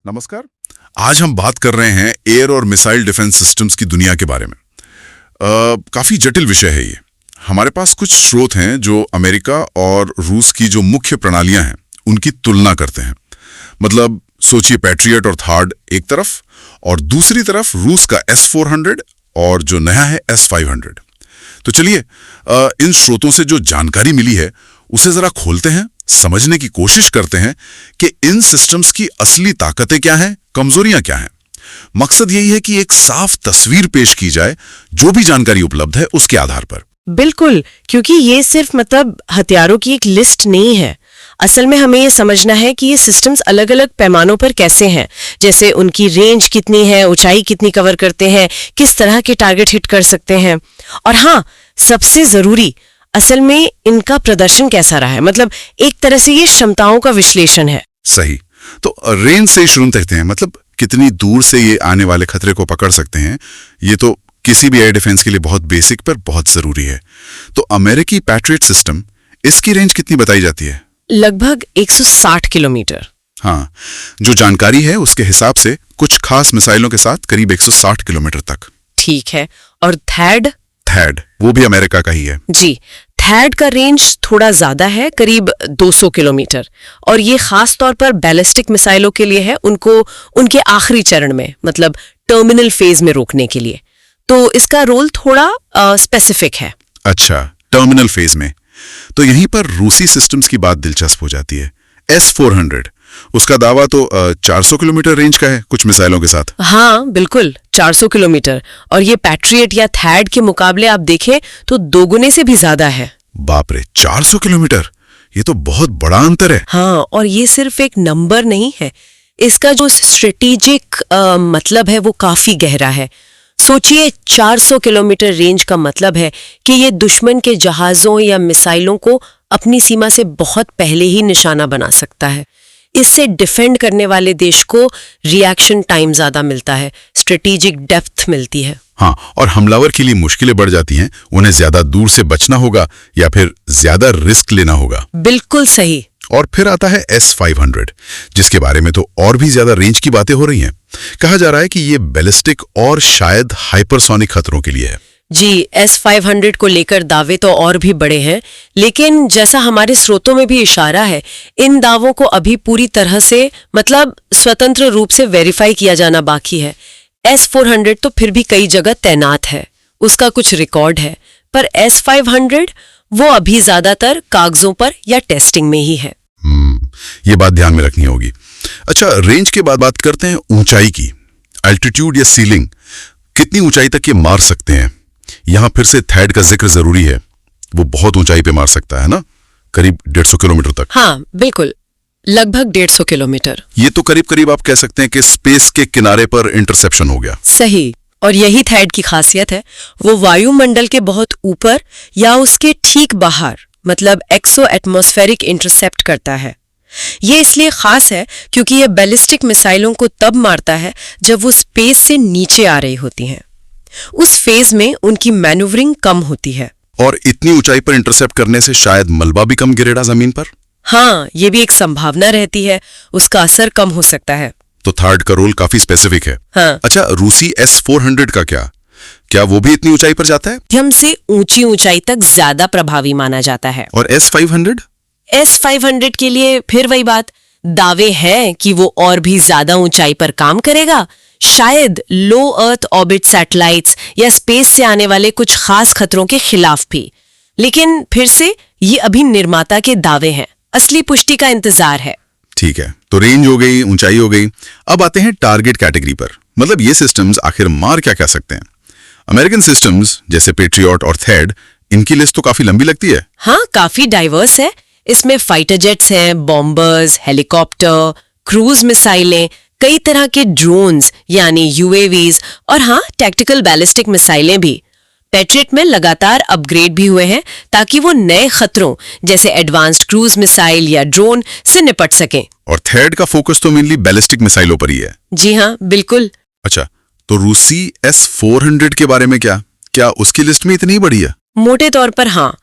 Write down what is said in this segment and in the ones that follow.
नमस्कार। आज हम बात कर रहे हैं एयर और मिसाइल डिफेंस सिस्टम्स की दुनिया के बारे में। काफी जटिल विषय है ये। हमारे पास कुछ स्रोत हैं जो अमेरिका और रूस की जो मुख्य प्रणालियां हैं उनकी तुलना करते हैं। मतलब सोचिए पैट्रियट और थार्ड एक तरफ और दूसरी तरफ रूस का S-400 और जो नया है S-500। तो चलिए इन स्रोतों से जो जानकारी मिली है उसे जरा खोलते हैं, समझने की कोशिश करते हैं कि इन सिस्टम्स की असली ताकतें क्या हैं, कमजोरियां क्या हैं। मकसद यही है कि एक साफ तस्वीर पेश की जाए जो भी जानकारी उपलब्ध है उसके आधार पर। बिल्कुल, क्योंकि ये सिर्फ हथियारों की एक लिस्ट नहीं है। असल में हमें ये समझना है कि ये सिस्टम्स अलग अलग पैमानों पर कैसे हैं, जैसे उनकी रेंज कितनी है, ऊंचाई कितनी कवर करते हैं, किस तरह के टारगेट हिट कर सकते हैं, और हाँ, सबसे जरूरी असल में इनका प्रदर्शन कैसा रहा है। मतलब एक तरह से ये क्षमताओं का विश्लेषण है। सही। तो रेंज से शुरू करते हैं। मतलब कितनी दूर से ये आने वाले खतरे को पकड़ सकते हैं। ये तो किसी भी एयर डिफेंस के लिए बहुत बेसिक पर बहुत जरूरी है। तो अमेरिकी पैट्रियट सिस्टम, इसकी रेंज कितनी बताई जाती है? लगभग 160 किलोमीटर। हाँ, जो जानकारी है उसके हिसाब से कुछ खास मिसाइलों के साथ करीब 160 किलोमीटर तक। ठीक है। और थैड वो भी अमेरिका का ही है। जी, थैड का रेंज थोड़ा ज्यादा है, करीब 200 किलोमीटर, और ये खास तौर पर बैलिस्टिक मिसाइलों के लिए है, उनको उनके आखिरी चरण में, मतलब टर्मिनल फेज में रोकने के लिए। तो इसका रोल थोड़ा स्पेसिफिक है। अच्छा, टर्मिनल फेज में। तो यहीं पर रूसी सिस्टम्स की बात दिलचस्प हो जाती है। S-400, उसका दावा तो 400 किलोमीटर रेंज का है कुछ मिसाइलों के साथ। हाँ बिल्कुल, 400 किलोमीटर, और ये पैट्रियट या थैड के मुकाबले आप देखें तो दोगुने से भी ज्यादा है। बाप रे, 400 किलोमीटर, ये तो बहुत बड़ा अंतर है। हाँ, और ये सिर्फ एक नंबर नहीं है, इसका जो स्ट्रेटेजिक मतलब है वो काफी गहरा है। सोचिए, 400 किलोमीटर रेंज का मतलब है कि ये दुश्मन के जहाजों या मिसाइलों को अपनी सीमा से बहुत पहले ही निशाना बना सकता है। इससे डिफेंड करने वाले देश को रिएक्शन टाइम ज्यादा मिलता है, स्ट्रेटेजिक डेप्थ मिलती है। हाँ, और हमलावर के लिए मुश्किलें बढ़ जाती हैं। उन्हें ज्यादा दूर से बचना होगा या फिर ज्यादा रिस्क लेना होगा। बिल्कुल सही। और फिर आता है S-500, जिसके बारे में तो और भी ज्यादा रेंज की बातें हो रही हैं। कहा जा रहा है कि ये बैलिस्टिक और शायद हाइपरसोनिक खतरों के लिए है। जी, S-500 को लेकर दावे तो और भी बड़े हैं, लेकिन जैसा हमारे स्रोतों में भी इशारा है, इन दावों को अभी पूरी तरह से स्वतंत्र रूप से वेरीफाई किया जाना बाकी है। S-400 तो फिर भी कई जगह तैनात है, उसका कुछ रिकॉर्ड है, पर S-500 वो अभी ज्यादातर कागजों पर या टेस्टिंग में ही है। ये बात ध्यान में रखनी होगी। अच्छा, रेंज के बाद बात करते हैं ऊंचाई की। अल्टीट्यूड या सीलिंग, कितनी ऊंचाई तक ये मार सकते हैं? यहां फिर से थैड का जिक्र जरूरी है। वो बहुत ऊंचाई पे मार सकता है ना, करीब 150 किलोमीटर तक। हाँ बिल्कुल, लगभग 150 किलोमीटर। ये तो करीब करीब आप कह सकते हैं कि स्पेस के किनारे पर इंटरसेप्शन हो गया। सही, और यही थैड की खासियत है। वो वायुमंडल के बहुत ऊपर या उसके ठीक बाहर, मतलब एक्सो एटमॉस्फेरिक इंटरसेप्ट करता है। ये इसलिए खास है क्योंकि ये बैलिस्टिक मिसाइलों को तब मारता है जब वो स्पेस से नीचे आ रही होती हैं। उस फेज में उनकी मैन्यूवरिंग कम होती है। और इतनी ऊंचाई पर इंटरसेप्ट करने से शायद मलबा भी कम गिरेगा जमीन पर। हाँ, ये भी एक संभावना रहती है, उसका असर कम हो सकता है। तो थर्ड का रोल काफी स्पेसिफिक है। हाँ। अच्छा, रूसी S-400 का क्या वो भी इतनी ऊंचाई पर जाता है? हमसे ऊंची ऊंचाई तक ज्यादा प्रभावी माना जाता है। और S-500? S-500 के लिए फिर वही बात, दावे हैं कि वो और भी ज्यादा ऊंचाई पर काम करेगा, शायद लो अर्थ ऑर्बिट सैटेलाइट्स या स्पेस से आने वाले कुछ खास खतरों के खिलाफ भी। लेकिन फिर से ये अभी निर्माता के दावे हैं, असली पुष्टि का इंतजार है। ठीक है, तो रेंज हो गई, ऊंचाई हो गई। अब आते हैं टारगेट कैटेगरी पर। मतलब ये सिस्टम्स आखिर मार क्या कह सकते हैं? अमेरिकन सिस्टम्स जैसे पेट्रियट और थैड, इनकी लिस्ट तो काफी लंबी लगती है। हाँ, काफी डाइवर्स है। इसमें फाइटर जेट्स हैं, बॉम्बर्स, हेलीकॉप्टर, क्रूज मिसाइलें, कई तरह के ड्रोन्स यानी UAVs, और हाँ, टैक्टिकल बैलिस्टिक मिसाइलें भी। पैट्रियट में लगातार अपग्रेड भी हुए हैं ताकि वो नए खतरों जैसे एडवांस्ड क्रूज मिसाइल या ड्रोन से निपट सकें। और थैड का फोकस तो मेनली बैलिस्टिक मिसाइलों पर ही है। जी हाँ बिल्कुल। अच्छा, तो रूसी S-400 के बारे में क्या उसकी लिस्ट में इतनी बड़ी है? मोटे तौर पर हाँ,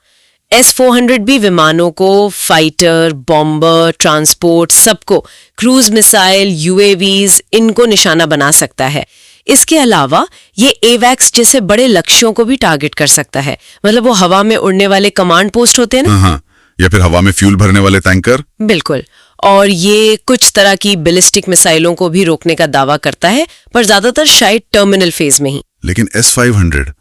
S-400 भी विमानों को, फाइटर, बॉम्बर, ट्रांसपोर्ट, सबको, क्रूज मिसाइल, यूएवीज, इनको निशाना बना सकता है। इसके अलावा ये एवैक्स जैसे बड़े लक्ष्यों को भी टारगेट कर सकता है। मतलब वो हवा में उड़ने वाले कमांड पोस्ट होते हैं ना, हाँ, या फिर हवा में फ्यूल भरने वाले टैंकर। बिल्कुल। और ये कुछ तरह की बैलिस्टिक मिसाइलों को भी रोकने का दावा करता है, पर ज्यादातर शायद टर्मिनल फेज में ही। लेकिन S-500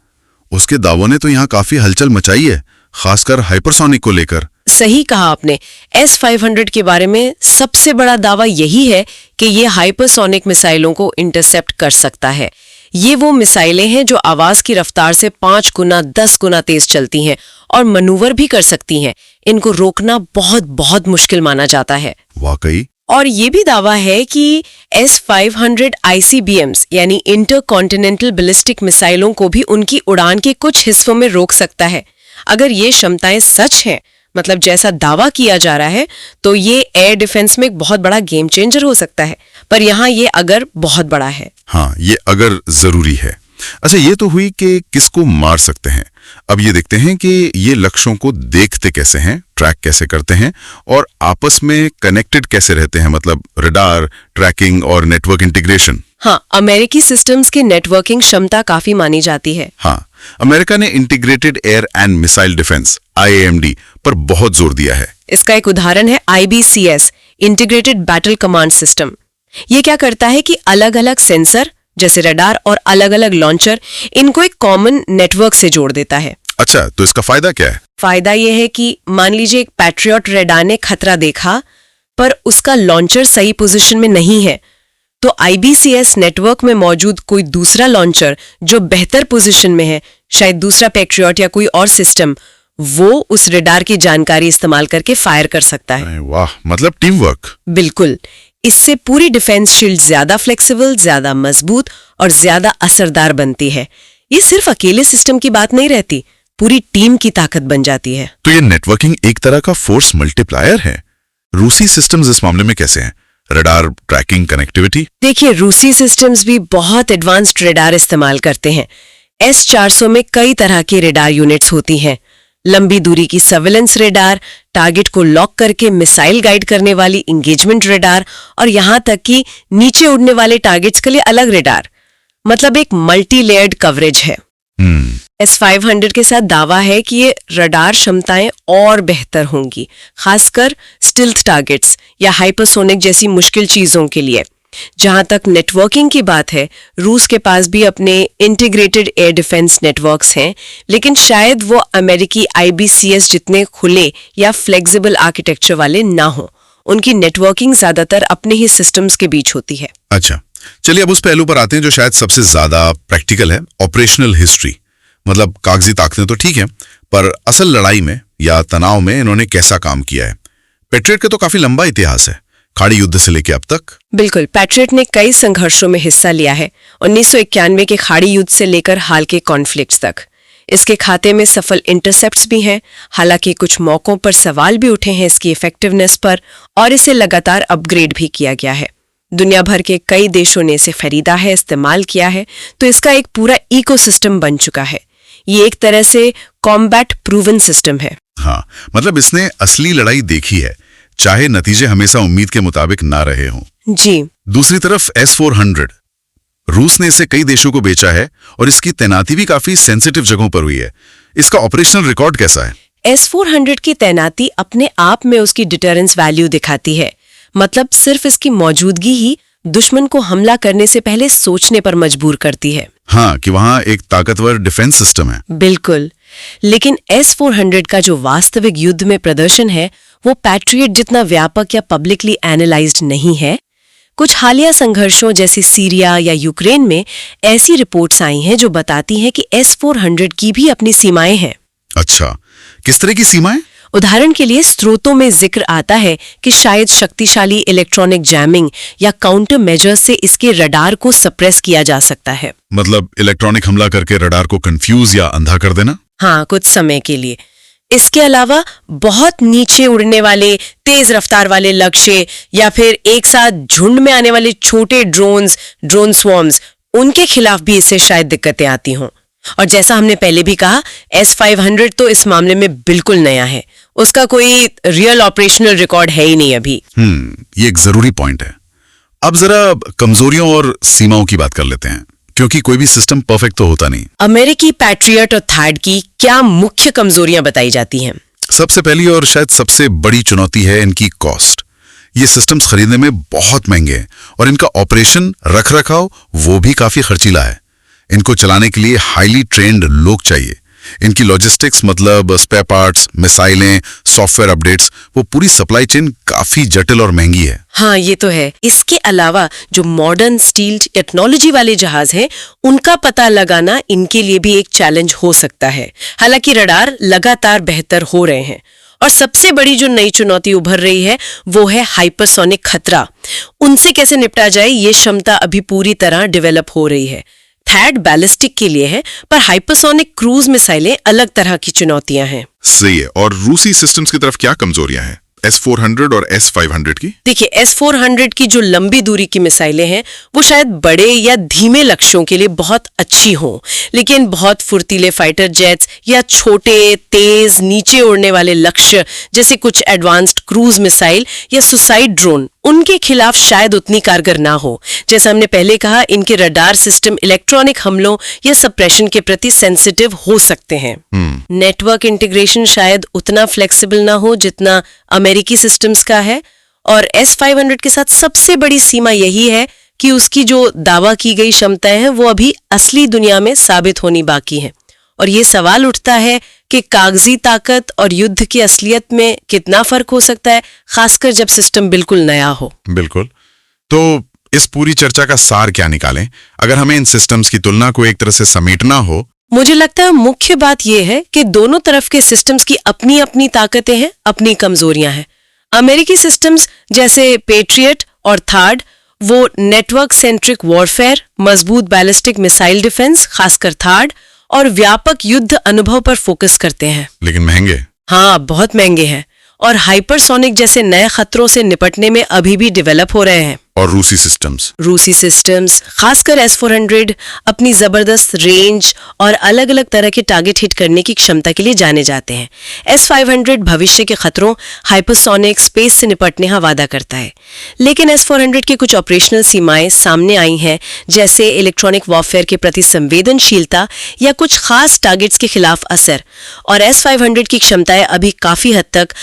उसके दावों ने तो यहाँ काफी हलचल मचाई है, खासकर हाइपरसोनिक को लेकर। सही कहा आपने। S-500 के बारे में सबसे बड़ा दावा यही है कि ये हाइपरसोनिक मिसाइलों को इंटरसेप्ट कर सकता है। ये वो मिसाइलें हैं जो आवाज की रफ्तार से 5 गुना 10 गुना तेज चलती हैं और मनूवर भी कर सकती हैं। इनको रोकना बहुत बहुत मुश्किल माना जाता है। वाकई। और ये भी दावा है कि S-500 ICBMs यानी इंटर कॉन्टिनेंटल बैलिस्टिक मिसाइलों को भी उनकी उड़ान के कुछ हिस्सों में रोक सकता है। अगर ये क्षमताएं सच हैं, मतलब जैसा दावा किया जा रहा है, तो ये एयर डिफेंस में एक बहुत बड़ा गेम चेंजर हो सकता है। पर यहाँ ये अगर बहुत बड़ा है। हाँ, ये अगर जरूरी है। अच्छा, ये तो हुई कि किसको मार सकते हैं। अब ये देखते हैं कि ये लक्ष्यों को देखते कैसे हैं, ट्रैक कैसे करते हैं और आपस में कनेक्टेड कैसे रहते हैं, मतलब रडार, ट्रैकिंग और नेटवर्क इंटीग्रेशन। हाँ, अमेरिकी सिस्टम्स की नेटवर्किंग क्षमता काफी मानी जाती है। हाँ, अमेरिका ने integrated air and missile defence IAMD पर बहुत जोर दिया है। इसका एक उदाहरण है IBCS, integrated battle command system. ये क्या करता है कि अलग अलग सेंसर जैसे रडार और अलग अलग लॉन्चर, इनको एक कॉमन नेटवर्क से जोड़ देता है। अच्छा, तो इसका फायदा क्या है? फायदा यह है कि मान लीजिए एक पैट्रियट रडार ने खतरा देखा पर उसका लॉन्चर सही पोजीशन में नहीं है, तो IBCS नेटवर्क में मौजूद कोई दूसरा लॉन्चर जो बेहतर पोजीशन में है, शायद दूसरा पैट्रियट या कोई और सिस्टम, वो उस रडार की जानकारी इस्तेमाल करके फायर कर सकता है। वाह, मतलब टीम वर्क। बिल्कुल। इससे पूरी डिफेंस शील्ड ज्यादा फ्लेक्सिबल, ज्यादा मजबूत और ज्यादा असरदार बनती है। ये सिर्फ अकेले सिस्टम की बात नहीं रहती, पूरी टीम की ताकत बन जाती है। तो ये नेटवर्किंग एक तरह का फोर्स मल्टीप्लायर है। रूसी सिस्टम्स इस मामले में कैसे हैं? Radar, tracking, connectivity? देखिए, रूसी सिस्टम्स भी बहुत एडवांस्ड रडार इस्तेमाल करते हैं। S-400 में कई तरह की रडार यूनिट्स होती हैं। लंबी दूरी की सर्विलेंस रडार, टारगेट को लॉक करके मिसाइल गाइड करने वाली एंगेजमेंट रडार और यहां तक कि नीचे उड़ने वाले टारगेट्स के लिए अलग रडार। मतलब एक मल्टी लेयर्ड कवरेज है। S-500 के साथ दावा है कि ये रडार क्षमताएं और बेहतर होंगी, खासकर स्टिल्थ टारगेट्स या हाइपरसोनिक जैसी मुश्किल चीजों के लिए। जहां तक नेटवर्किंग की बात है, रूस के पास भी अपने इंटीग्रेटेड एयर डिफेंस नेटवर्क्स हैं, लेकिन शायद वो अमेरिकी IBCS जितने खुले या फ्लेक्सिबल आर्किटेक्चर वाले ना हो। उनकी नेटवर्किंग ज्यादातर अपने ही सिस्टम्स के बीच होती है। अच्छा, चलिए अब उस पहलू पर आते हैं जो शायद सबसे ज्यादा प्रैक्टिकल है, ऑपरेशनल हिस्ट्री। मतलब कागजी ताकतें तो ठीक है, पर असल लड़ाई में या तनाव में इन्होंने कैसा काम किया है। पैट्रियट का तो काफी लंबा इतिहास है, खाड़ी युद्ध से लेकर अब तक। बिल्कुल, पैट्रियट ने कई संघर्षों में हिस्सा लिया है, 1991 के खाड़ी युद्ध से लेकर हाल के कॉन्फ्लिक्ट्स तक। इसके खाते में सफल इंटरसेप्ट्स भी हैं, हालांकि कुछ मौकों पर सवाल भी उठे हैं इसकी इफेक्टिवनेस पर, और इसे लगातार अपग्रेड भी किया गया है। दुनिया भर के कई देशों ने इसे खरीदा है, इस्तेमाल किया है, तो इसका एक पूरा इकोसिस्टम बन चुका है। ये एक तरह से कॉम्बैट प्रूवन सिस्टम है। हाँ, मतलब इसने असली लड़ाई देखी है, चाहे नतीजे हमेशा उम्मीद के मुताबिक ना रहे हों। जी। दूसरी तरफ S-400, रूस ने इसे कई देशों को बेचा है और इसकी तैनाती भी काफी सेंसिटिव जगहों पर हुई है। इसका ऑपरेशनल रिकॉर्ड कैसा है? S-400 की तैनाती अपने आप में उसकी डिटरेंस वैल्यू दिखाती है। मतलब सिर्फ इसकी मौजूदगी ही दुश्मन को हमला करने से पहले सोचने पर मजबूर करती है। हाँ, कि वहां एक ताकतवर डिफेंस सिस्टम है। बिल्कुल। लेकिन S-400 का जो वास्तविक युद्ध में प्रदर्शन है, वो पैट्रियट जितना व्यापक या पब्लिकली एनालाइज्ड नहीं है। कुछ हालिया संघर्षों जैसे सीरिया या यूक्रेन में ऐसी रिपोर्ट्स आई हैं जो बताती हैं कि S-400 की भी अपनी सीमाएं हैं। अच्छा, किस तरह की सीमाएं? उदाहरण के लिए स्रोतों में जिक्र आता है कि शायद शक्तिशाली इलेक्ट्रॉनिक जैमिंग या काउंटर मेजर्स से इसके रडार को सप्रेस किया जा सकता है। मतलब इलेक्ट्रॉनिक हमला करके रडार को कंफ्यूज या अंधा कर देना? हाँ, कुछ समय के लिए। इसके अलावा बहुत नीचे उड़ने वाले तेज रफ्तार वाले लक्ष्य या फिर एक साथ झुंड में आने वाले छोटे ड्रोन स्वॉर्म्स, उनके खिलाफ भी इससे शायद दिक्कतें आती हों। और जैसा हमने पहले भी कहा, S-500 तो इस मामले में बिल्कुल नया है। उसका कोई रियल ऑपरेशनल रिकॉर्ड है ही नहीं अभी। ये एक जरूरी पॉइंट है। अब जरा कमजोरियों और सीमाओं की बात कर लेते हैं, क्योंकि कोई भी सिस्टम परफेक्ट तो होता नहीं। अमेरिकी पैट्रियट और थैड की क्या मुख्य कमजोरियां बताई जाती हैं? सबसे पहली और शायद सबसे बड़ी चुनौती है इनकी कॉस्ट। ये सिस्टम्स खरीदने में बहुत महंगे हैं और इनका ऑपरेशन रख रखाव वो भी काफी खर्चीला है। इनको चलाने के लिए हाईली ट्रेन्ड लोग चाहिए। इनकी लॉजिस्टिक्स मतलब स्पेयर पार्ट्स, मिसाइलें, सॉफ्टवेयर अपडेट्स, वो पूरी सप्लाई चेन काफी जटिल और महंगी है। हाँ, ये तो है। इसके अलावा जो मॉडर्न स्टील टेक्नोलॉजी वाले जहाज हैं, उनका पता लगाना इनके लिए भी एक चैलेंज हो सकता है। हालांकि रडार लगातार बेहतर हो रहे हैं। और सबसे बड़ी जो नई चुनौती उभर रही है वो है हाइपरसोनिक खतरा। उनसे कैसे निपटा जाए, ये क्षमता अभी पूरी तरह डेवलप हो रही है। थैड बैलिस्टिक के लिए है, पर हाइपरसोनिक क्रूज मिसाइलें अलग तरह की चुनौतियां हैं। सही है। और रूसी सिस्टम्स की तरफ क्या कमजोरियां हैं S-400 और S-500 की? देखिए, S-400 की जो लंबी दूरी की मिसाइलें हैं वो शायद बड़े या धीमे लक्ष्यों के लिए बहुत अच्छी हों, लेकिन बहुत फुर्तीले फाइटर जेट्स या छोटे तेज नीचे उड़ने वाले लक्ष्य जैसे कुछ एडवांस्ड क्रूज मिसाइल या सुसाइड ड्रोन, उनके खिलाफ शायद उतनी कारगर ना हो। जैसा हमने पहले कहा, इनके रडार सिस्टम इलेक्ट्रॉनिक हमलों या सप्रेशन के प्रति सेंसिटिव हो सकते हैं। नेटवर्क इंटीग्रेशन शायद उतना फ्लेक्सिबल ना हो जितना अमेरिकी सिस्टम्स का है। और S-500 के साथ सबसे बड़ी सीमा यही है कि उसकी जो दावा की गई क्षमताएं हैं वो अभी असली दुनिया में साबित होनी बाकी हैं। और ये सवाल उठता है कि कागजी ताकत और युद्ध की असलियत में कितना फर्क हो सकता है, खासकर जब सिस्टम बिल्कुल नया हो। बिल्कुल। तो इस पूरी चर्चा का सार क्या निकालें अगर हमें इन सिस्टम्स की तुलना को एक तरह से समेटना हो? मुझे लगता है मुख्य बात यह है कि दोनों तरफ के सिस्टम्स की अपनी अपनी ताकतें हैं, अपनी कमजोरियां हैं। अमेरिकी सिस्टम्स जैसे पेट्रियट और थैड वो नेटवर्क सेंट्रिक वॉरफेयर, मजबूत बैलिस्टिक मिसाइल डिफेंस, खासकर थैड, और व्यापक युद्ध अनुभव पर फोकस करते हैं। लेकिन महंगे। हाँ, बहुत महंगे हैं और हाइपरसोनिक जैसे नए खतरों से निपटने में अभी भी डेवलप हो रहे हैं। और रूसी सिस्टम्स खासकर S-400 अपनी जबरदस्त रेंज और अलग अलग तरह के टारगेट हिट करने की क्षमता के लिए जाने जाते हैं। S-500 भविष्य के खतरों हाइपरसोनिक स्पेस से निपटने का वादा करता है, लेकिन S-400 की कुछ ऑपरेशनल सीमाएं सामने आई हैं, जैसे इलेक्ट्रॉनिक वॉरफेयर के प्रति संवेदनशीलता या कुछ खास टारगेट्स के खिलाफ असर। और S-500 की क्षमताएं अभी काफी हद तक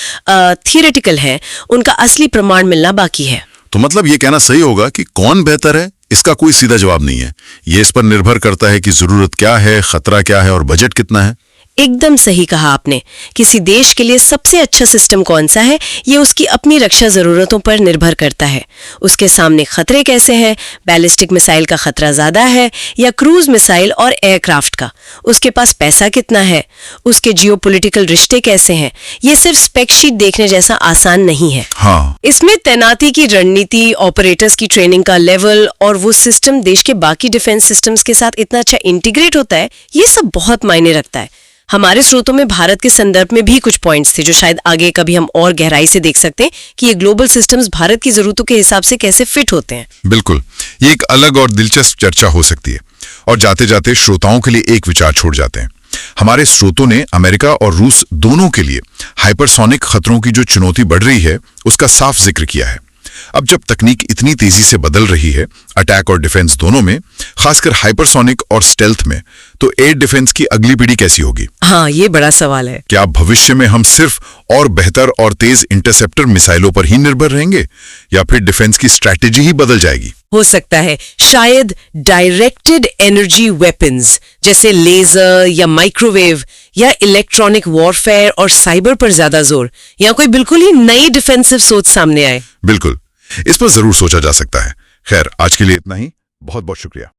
थियोरेटिकल हैं, उनका असली प्रमाण मिलना बाकी है। तो मतलब ये कहना सही होगा कि कौन बेहतर है, इसका कोई सीधा जवाब नहीं है। ये इस पर निर्भर करता है कि जरूरत क्या है, खतरा क्या है और बजट कितना है। एकदम सही कहा आपने। किसी देश के लिए सबसे अच्छा सिस्टम कौन सा है, ये उसकी अपनी रक्षा जरूरतों पर निर्भर करता है। उसके सामने खतरे कैसे हैं, बैलिस्टिक मिसाइल का खतरा ज्यादा है या क्रूज मिसाइल और एयरक्राफ्ट का, उसके पास पैसा कितना है, उसके जियोपॉलिटिकल रिश्ते कैसे हैं, ये सिर्फ स्पेक शीट देखने जैसा आसान नहीं है। हाँ। इसमें तैनाती की रणनीति, ऑपरेटर्स की ट्रेनिंग का लेवल और वो सिस्टम देश के बाकी डिफेंस सिस्टम्स के साथ इतना अच्छा इंटीग्रेट होता है, ये सब बहुत मायने रखता है। हमारे स्रोतों में भारत के संदर्भ में भी कुछ पॉइंट्स थे जो शायद आगे कभी हम और गहराई से देख सकते हैं कि ये ग्लोबल सिस्टम्स भारत की जरूरतों के हिसाब से कैसे फिट होते हैं। बिल्कुल, ये एक अलग और दिलचस्प चर्चा हो सकती है। और जाते जाते श्रोताओं के लिए एक विचार छोड़ जाते हैं। हमारे स्रोतों ने अमेरिका और रूस दोनों के लिए हाइपरसोनिक खतरों की जो चुनौती बढ़ रही है उसका साफ जिक्र किया है। अब जब तकनीक इतनी तेजी से बदल रही है, अटैक और डिफेंस दोनों में, खासकर हाइपरसोनिक और स्टेल्थ में, तो एयर डिफेंस की अगली पीढ़ी कैसी होगी? हाँ, ये बड़ा सवाल है। क्या भविष्य में हम सिर्फ और बेहतर और तेज इंटरसेप्टर मिसाइलों पर ही निर्भर रहेंगे या फिर डिफेंस की स्ट्रैटेजी ही बदल जाएगी? हो सकता है शायद डायरेक्टेड एनर्जी वेपन्स जैसे लेजर या माइक्रोवेव या इलेक्ट्रॉनिक वॉरफेयर और साइबर पर ज्यादा जोर, या कोई बिल्कुल ही नई डिफेंसिव सोच सामने आए। बिल्कुल, इस पर जरूर सोचा जा सकता है। खैर, आज के लिए इतना ही। बहुत बहुत शुक्रिया।